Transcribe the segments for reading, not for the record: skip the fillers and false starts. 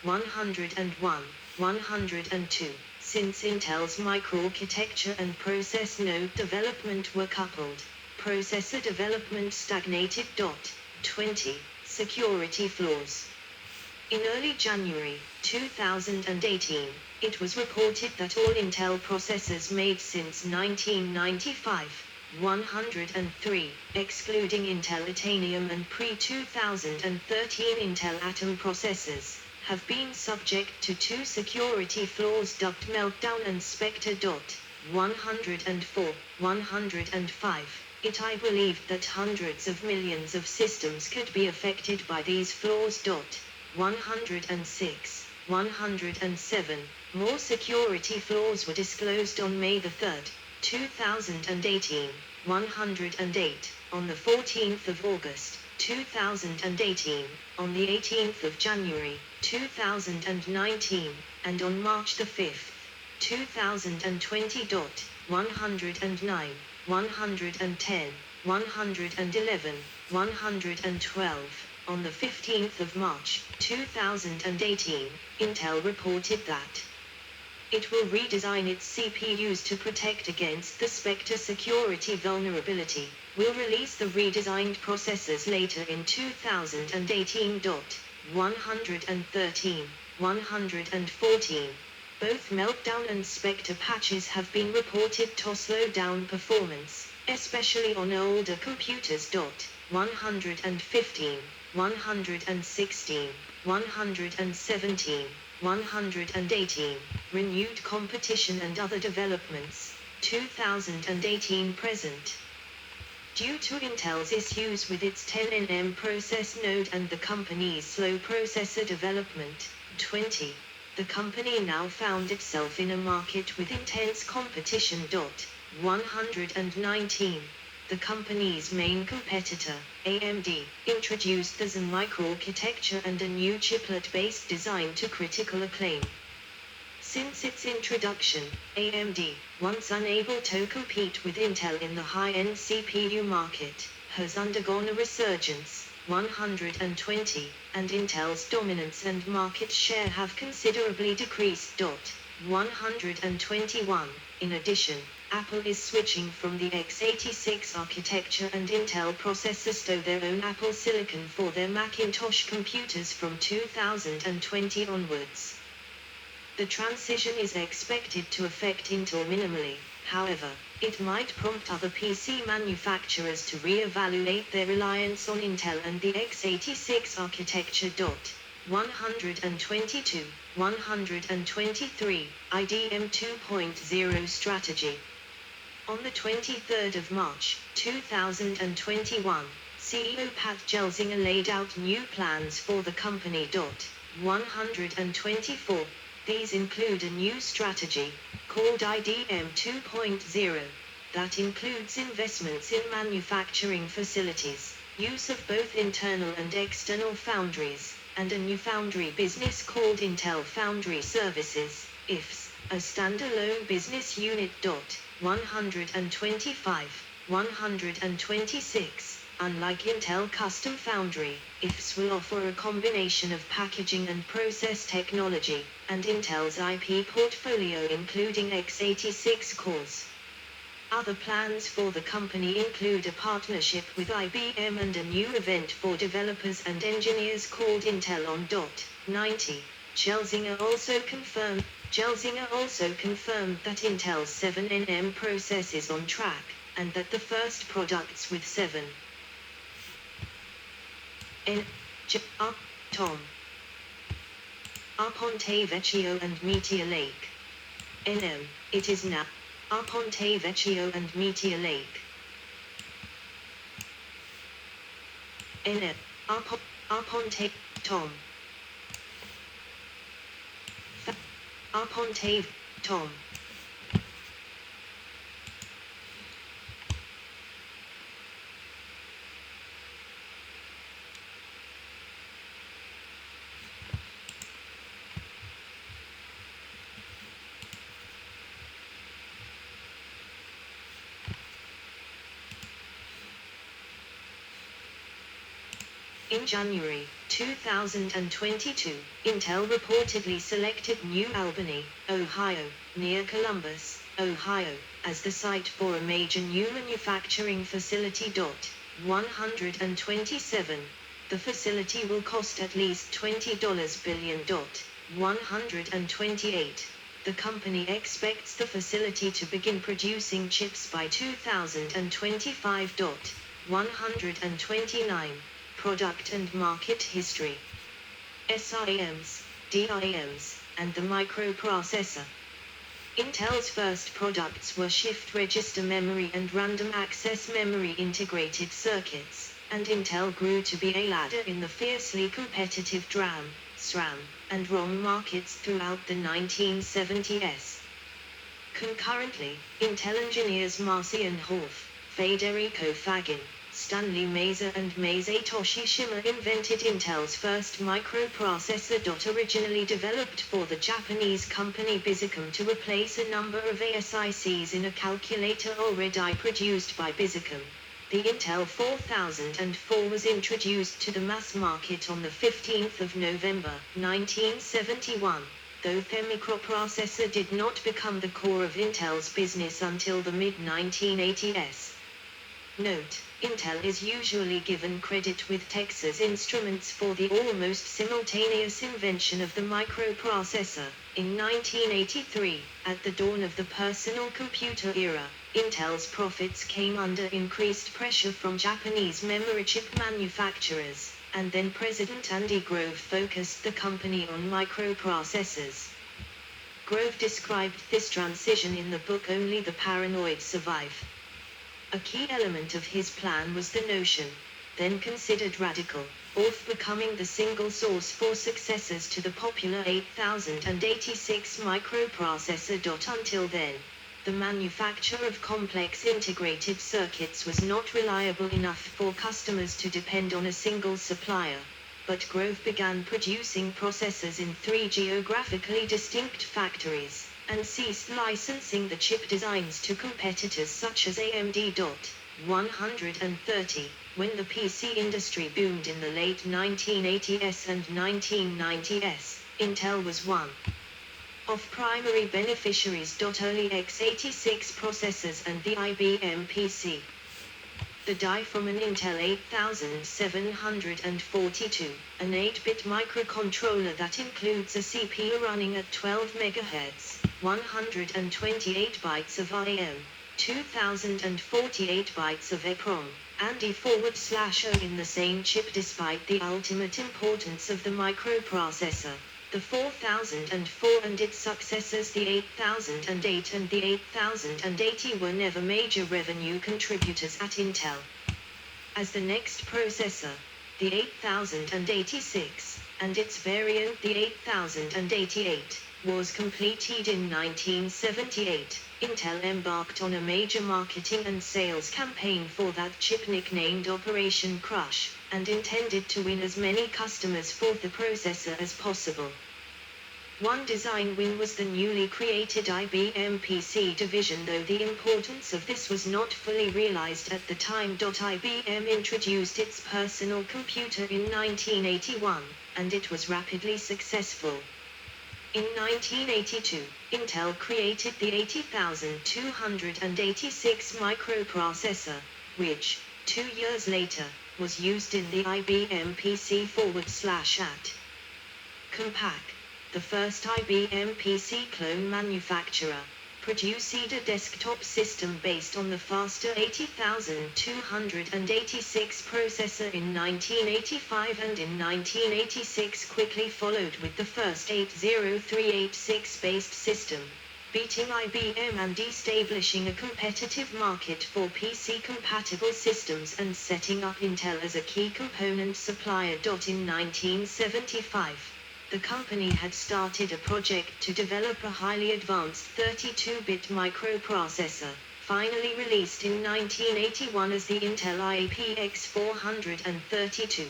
101, 102. Since Intel's microarchitecture and process node development were coupled, processor development stagnated. 20. Security flaws. In early January 2018, it was reported that all Intel processors made since 1995, 103, excluding Intel Itanium and pre-2013 Intel Atom processors, have been subject to two security flaws dubbed Meltdown and Spectre. 104, 105. I believed that hundreds of millions of systems could be affected by these flaws. 106, 107. More security flaws were disclosed on May 3, 2018, 108, on the 14th of August, 2018, on the 18th of January, 2019, and on March 5, 2020. 109, 110, 111, 112. On the 15th of March, 2018, Intel reported that it will redesign its CPUs to protect against the Spectre security vulnerability, will release the redesigned processors later in 2018. 113, 114. Both Meltdown and Spectre patches have been reported to slow down performance, especially on older computers. 115, 116, 117, 118. Renewed competition and other developments, 2018 present. Due to Intel's issues with its 10nm process node and the company's slow processor development, 20. The company now found itself in a market with intense competition. 119. The company's main competitor, AMD, introduced the Zen microarchitecture and a new chiplet-based design to critical acclaim. Since its introduction, AMD, once unable to compete with Intel in the high-end CPU market, has undergone a resurgence. 120, and Intel's dominance and market share have considerably decreased. 121. In addition, Apple is switching from the x86 architecture and Intel processors to their own Apple Silicon for their Macintosh computers from 2020 onwards. The transition is expected to affect Intel minimally, however, it might prompt other PC manufacturers to re-evaluate their reliance on Intel and the x86 architecture. 122, 123, IDM 2.0 strategy. On the 23rd of March, 2021, CEO Pat Gelsinger laid out new plans for the company. 124. These include a new strategy, called IDM 2.0, that includes investments in manufacturing facilities, use of both internal and external foundries, and a new foundry business called Intel Foundry Services, IFS, a standalone business unit. 125, 126. Unlike Intel Custom Foundry, IFS will offer a combination of packaging and process technology, and Intel's IP portfolio including x86 cores. Other plans for the company include a partnership with IBM and a new event for developers and engineers called Intel On. 90. Gelsinger also confirmed that Intel's 7nm process is on track, and that the first products with 7 Tom, Ponte Vecchio and Meteor Lake. NM, it is now Ponte Vecchio and Meteor Lake. NM, Ponte, Tom. Ponte, Tom. In January 2022, Intel reportedly selected New Albany, Ohio, near Columbus, Ohio, as the site for a major new manufacturing facility. 127. The facility will cost at least $20 billion. 128. The company expects the facility to begin producing chips by 2025. 129. Product and market history. SIMs, DIMs, and the microprocessor. Intel's first products were shift register memory and random access memory integrated circuits, and Intel grew to be a ladder in the fiercely competitive DRAM, SRAM, and ROM markets throughout the 1970s. Concurrently, Intel engineers Marcian Horf, Federico Fagin, Stanley Maser and Masatoshi Shima invented Intel's first microprocessor. Originally developed for the Japanese company Bizicom to replace a number of ASICs in a calculator already produced by Bizicom, the Intel 4004 was introduced to the mass market on the 15th of November, 1971, though the microprocessor did not become the core of Intel's business until the mid-1980s. Note: Intel is usually given credit with Texas Instruments for the almost simultaneous invention of the microprocessor. In 1983, at the dawn of the personal computer era, Intel's profits came under increased pressure from Japanese memory chip manufacturers, and then President Andy Grove focused the company on microprocessors. Grove described this transition in the book Only the Paranoid Survive. A key element of his plan was the notion, then considered radical, of becoming the single source for successors to the popular 8086 microprocessor. Until then, the manufacture of complex integrated circuits was not reliable enough for customers to depend on a single supplier, but Grove began producing processors in 3 geographically distinct factories, and ceased licensing the chip designs to competitors such as AMD. 130. When the PC industry boomed in the late 1980s and 1990s, Intel was one of primary beneficiaries. Early x86 processors and the IBM Pc. The die from an Intel 8742, an 8-bit microcontroller that includes a CPU running at 12 MHz, 128 bytes of IM, 2048 bytes of EPROM, and E/O in the same chip. Despite the ultimate importance of the microprocessor, the 4004 and its successors the 8008 and the 8080 were never major revenue contributors at Intel. As the next processor, the 8086, and its variant the 8088, was completed in 1978, Intel embarked on a major marketing and sales campaign for that chip nicknamed Operation Crush, and intended to win as many customers for the processor as possible. One design win was the newly created IBM Pc division, though the importance of this was not fully realized at the time. IBM introduced its personal computer in 1981, and it was rapidly successful. In 1982, Intel created the 80286 microprocessor, which, 2 years later, was used in the IBM Pc /at. Compaq, the first IBM Pc clone manufacturer, produced a desktop system based on the faster 80286 processor in 1985, and in 1986 quickly followed with the first 80386-based system, beating IBM and establishing a competitive market for PC-compatible systems and setting up Intel as a key component supplier. In 1975, the company had started a project to develop a highly advanced 32-bit microprocessor, finally released in 1981 as the Intel IAPX 432.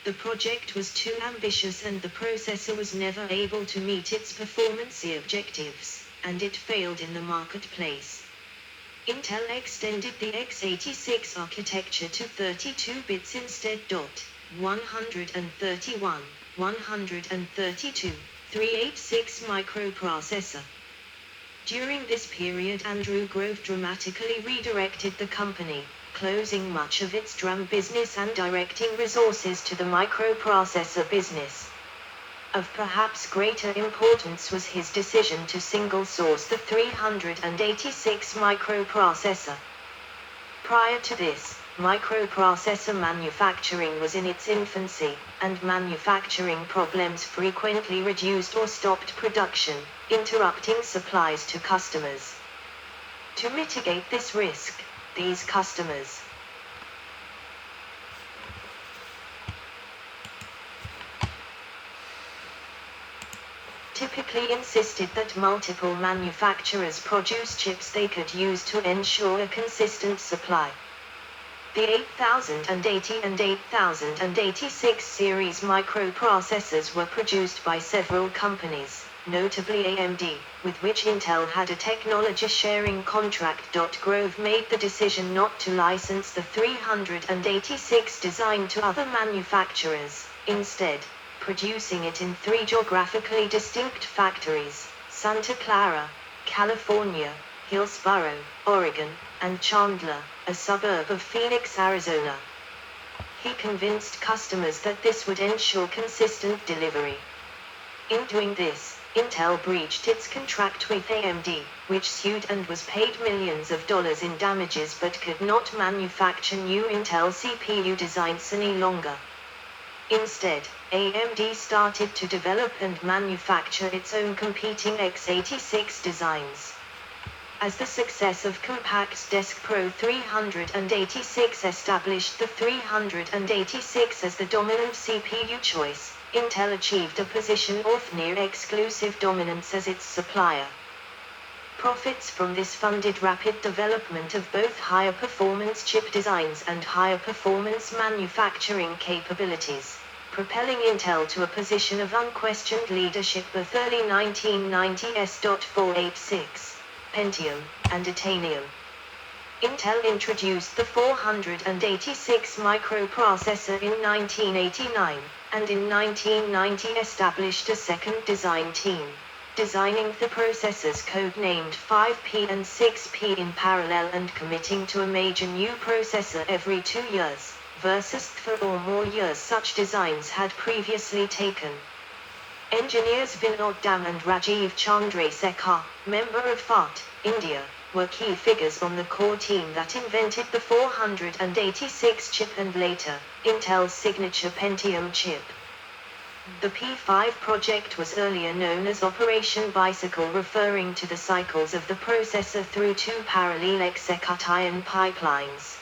The project was too ambitious and the processor was never able to meet its performance objectives, and it failed in the marketplace. Intel extended the x86 architecture to 32 bits instead. 131, 132, 386 microprocessor. During this period Andrew Grove dramatically redirected the company, closing much of its DRAM business and directing resources to the microprocessor business. Of perhaps greater importance was his decision to single-source the 386 microprocessor. Prior to this, microprocessor manufacturing was in its infancy, and manufacturing problems frequently reduced or stopped production, interrupting supplies to customers. To mitigate this risk, these customers typically insisted that multiple manufacturers produce chips they could use to ensure a consistent supply. The 8080 and 8086 series microprocessors were produced by several companies, notably AMD, with which Intel had a technology sharing contract. Grove made the decision not to license the 386 design to other manufacturers, instead, producing it in 3 geographically distinct factories: Santa Clara, California; Hillsboro, Oregon; and Chandler, a suburb of Phoenix, Arizona. He convinced customers that this would ensure consistent delivery. In doing this, Intel breached its contract with AMD, which sued and was paid millions of dollars in damages but could not manufacture new Intel CPU designs any longer. Instead, AMD started to develop and manufacture its own competing x86 designs. As the success of Compact's Desk Pro 386 established the 386 as the dominant CPU choice, Intel achieved a position of near-exclusive dominance as its supplier. Profits from this funded rapid development of both higher performance chip designs and higher performance manufacturing capabilities, propelling Intel to a position of unquestioned leadership with early 1990s. 486, Pentium, and Titanium. Intel introduced the 486 microprocessor in 1989, and in 1990 established a second design team, designing the processors code-named 5P and 6P in parallel and committing to a major new processor every 2 years, versus 4 or more years such designs had previously taken. Engineers Vinod Dham and Rajiv Chandrasekhar, member of FAT, India, were key figures on the core team that invented the 486 chip and later, Intel's signature Pentium chip. The P5 project was earlier known as Operation Bicycle, referring to the cycles of the processor through 2 parallel execution pipelines.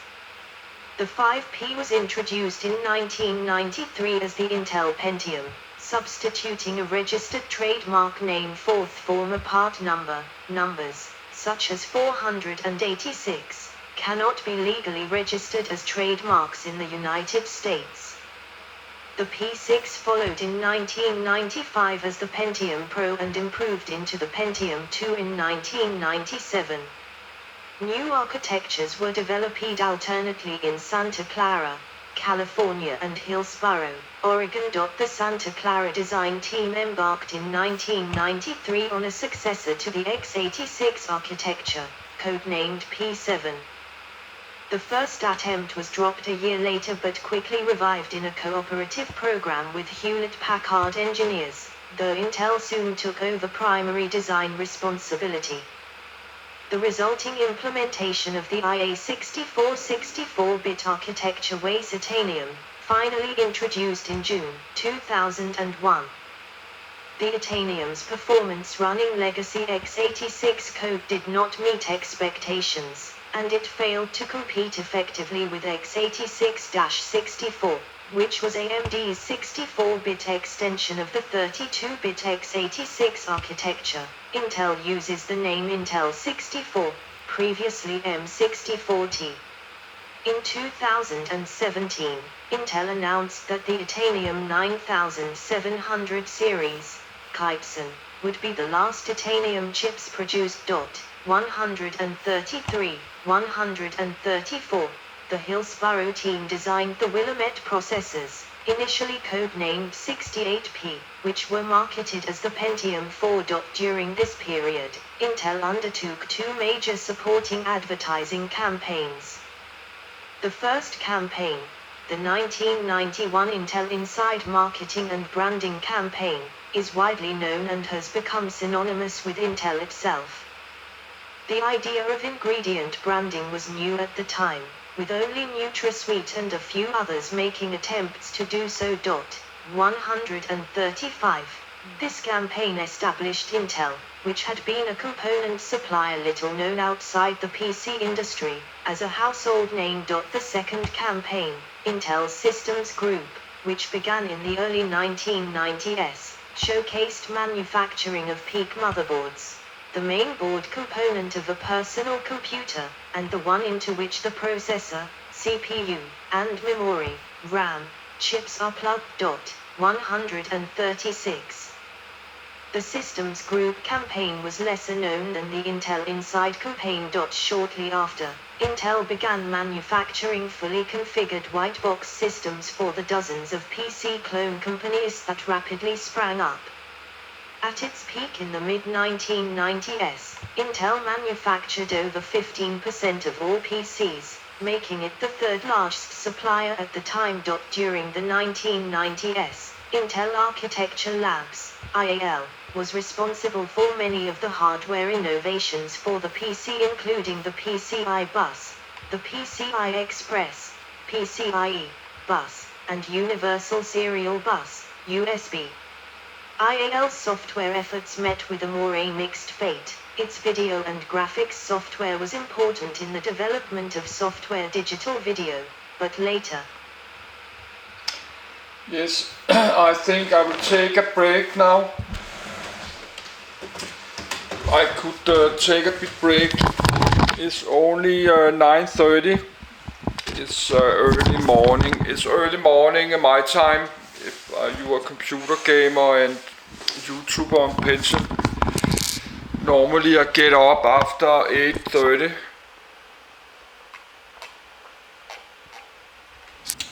The 5P was introduced in 1993 as the Intel Pentium, substituting a registered trademark name for former part numbers, such as 486, cannot be legally registered as trademarks in the United States. The P6 followed in 1995 as the Pentium Pro and improved into the Pentium 2 in 1997. New architectures were developed alternately in Santa Clara, California and Hillsboro, Oregon. The Santa Clara design team embarked in 1993 on a successor to the x86 architecture, codenamed P7. The first attempt was dropped a year later but quickly revived in a cooperative program with Hewlett-Packard engineers, though Intel soon took over primary design responsibility. The resulting implementation of the IA64 64-bit architecture was Titanium, finally introduced in June 2001. The Titanium's performance running legacy x86 code did not meet expectations, and it failed to compete effectively with x86-64, which was AMD's 64-bit extension of the 32-bit x86 architecture. Intel uses the name Intel 64, previously M64T. In 2017, Intel announced that the Titanium 9700 series, Kypson, would be the last Titanium chips produced. 133, 134. The Hillsboro team designed the Willamette processors, initially codenamed 68P, which were marketed as the Pentium 4. During this period, Intel undertook two major supporting advertising campaigns. The first campaign, the 1991 Intel Inside Marketing and Branding Campaign, is widely known and has become synonymous with Intel itself. The idea of ingredient branding was new at the time, with only NutraSweet and a few others making attempts to do so. 135. This campaign established Intel, which had been a component supplier little known outside the PC industry, as a household name. The second campaign, Intel Systems Group, which began in the early 1990s, showcased manufacturing of PIC motherboards, the main board component of a personal computer, and the one into which the processor, CPU, and memory, RAM, chips are plugged. 136. The Systems Group campaign was lesser known than the Intel Inside campaign. Shortly after, Intel began manufacturing fully configured white box systems for the dozens of PC clone companies that rapidly sprang up. At its peak in the mid-1990s, Intel manufactured over 15% of all PCs, making it the third largest supplier at the time. During the 1990s, Intel Architecture Labs, IAL, was responsible for many of the hardware innovations for the PC, including the PCI bus, the PCI Express, PCIe bus, and Universal Serial Bus, USB. IAL's software efforts met with a more mixed fate. Its video and graphics software was important in the development of software digital video, but later. Yes, I think I will take a break now. I could take a bit break. It's only 9:30. It's early morning. It's early morning in my time. If you are a computer gamer and YouTuber on pension, normally I get up after 8:30.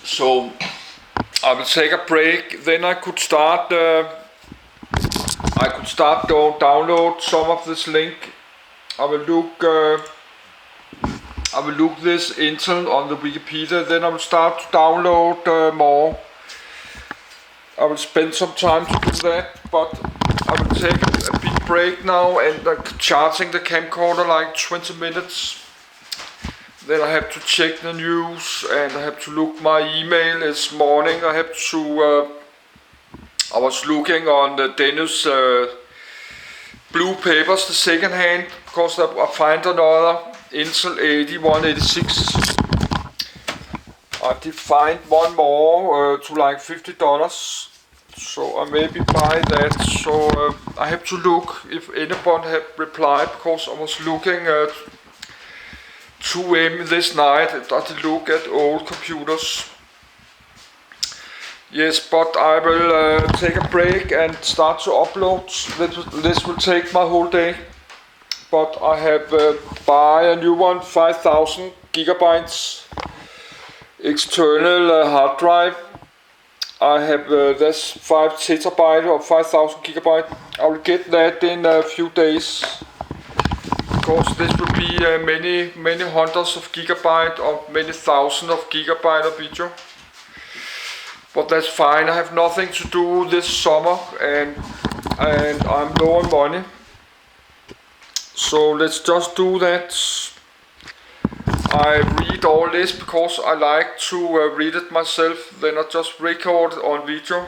So I will take a break. Then I could start. To download some of this link. I will look this Intel on the Wikipedia. Then I will start to download more. I will spend some time to do that, but I will take a big break now and charging the camcorder like 20 minutes. Then I have to check the news and I have to look my email this morning. I was looking on the Danish blue papers, the second hand, because I find another Intel 8186. I did find one more to like $50. So I maybe buy that. So I have to look if anyone have replied, because I was looking at 2 AM this night and I did look at old computers. Yes, but I will take a break and start to upload. This will take my whole day. But I have buy a new one, 5000 gigabytes external hard drive. I have this 5 terabyte or 5000 gigabyte. I will get that in a few days, because this will be many hundreds of gigabyte or many thousands of gigabyte of video. But that's fine. I have nothing to do this summer and I'm low on money. So let's just do that. I read all this because I like to read it myself. Then I just record on video.